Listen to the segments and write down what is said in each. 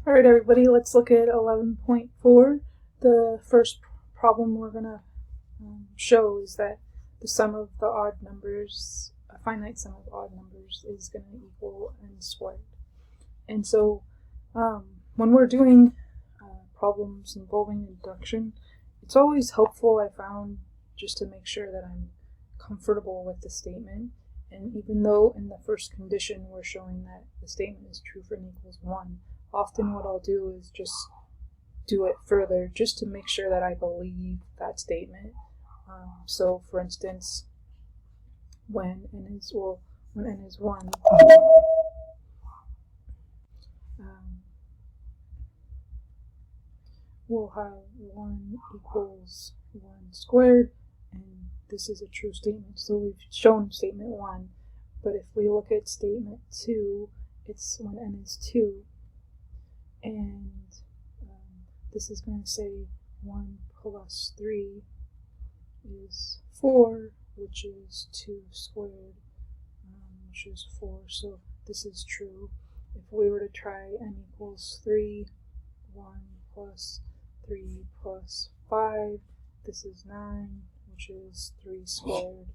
Alright everybody, let's look at 11.4. The first problem we're going to show is that the sum of the odd numbers, a finite sum of odd numbers, is going to equal n squared. And so when we're doing problems involving induction, it's always helpful, I found, just to make sure that I'm comfortable with the statement. And even though in the first condition we're showing that the statement is true for n equals 1, often what I'll do is just do it further just to make sure that I believe that statement. So for instance, when n is 1, we'll have 1 equals 1 squared, and this is a true statement. So we've shown statement 1, but if we look at statement 2, it's when n is 2, and this is going to say 1 plus 3 is 4, which is 2 squared, which is 4, so this is true. If we were to try n equals 3, 1 plus 3 plus 5, this is 9, which is 3 squared.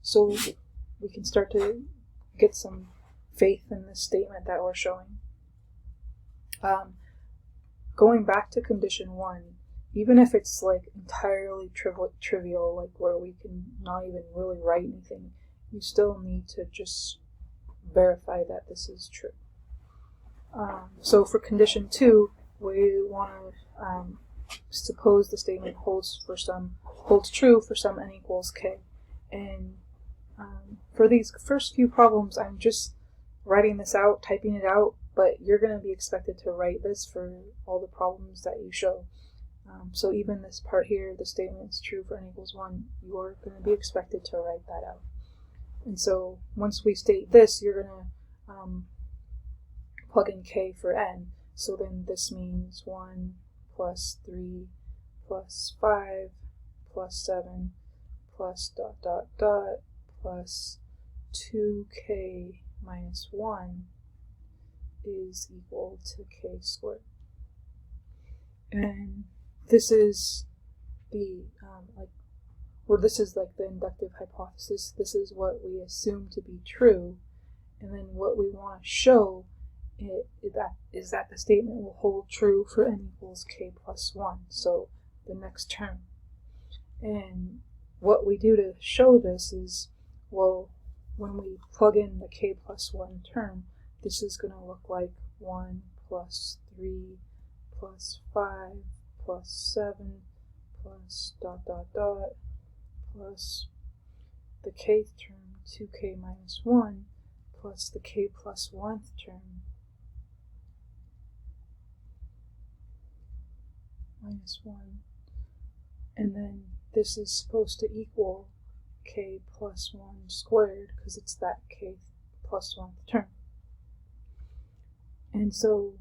So we can start to get some faith in this statement that we're showing. Going back to condition 1, even if it's like entirely trivial, like where we can not even really write anything, you still need to just verify that this is true. So for condition 2, we want to suppose the statement holds true for some n equals k. And for these first few problems, I'm just writing this out, typing it out, but you're going to be expected to write this for all the problems that you show. So even this part here, the statement is true for n equals 1, you are going to be expected to write that out. And so once we state this, you're going to plug in k for n. So then this means 1 plus 3 plus 5 plus 7 plus ... plus 2k minus 1 is equal to k squared. And this is the this is like the inductive hypothesis. This is what we assume to be true, and then what we want to show is that the statement will hold true for n equals k plus 1, so the next term. And what we do to show this is, well, when we plug in the k plus 1 term, this is going to look like 1 plus 3 plus 5 plus 7 plus ... plus the kth term, 2k minus 1, plus the k plus 1th term, minus 1. And then this is supposed to equal k plus 1 squared, because it's that k plus 1th term. And so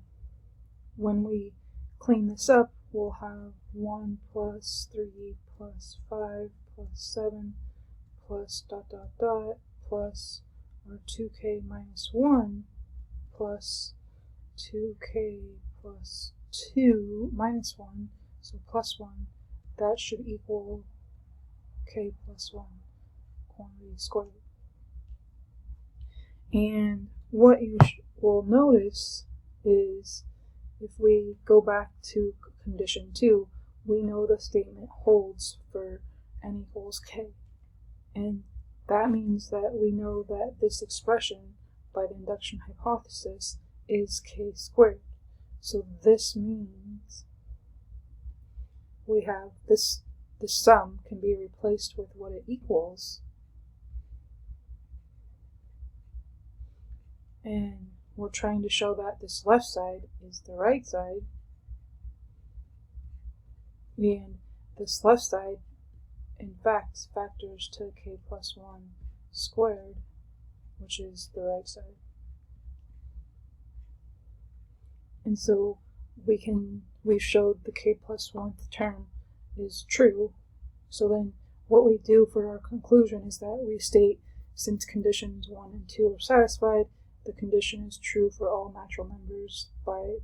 when we clean this up, we'll have 1 plus 3 plus 5 plus 7 plus ... plus our 2k minus 1 plus 2k plus 2 minus 1, so plus 1, that should equal k plus 1 quantity squared. And what you will notice is, if we go back to condition 2, we know the statement holds for n equals k. And that means that we know that this expression by the induction hypothesis is k squared. So this means we have the sum can be replaced with what it equals, and we're trying to show that this left side is the right side, and this left side in fact factors to k plus 1 squared, which is the right side. And so we showed the k plus 1th term is true. So then what we do for our conclusion is that we state, since conditions 1 and 2 are satisfied, the condition is true for all natural numbers by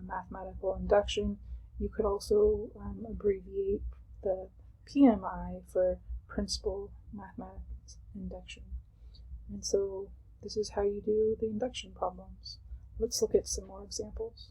mathematical induction. You could also abbreviate the PMI for principal mathematics induction. And so this is how you do the induction problems. Let's look at some more examples.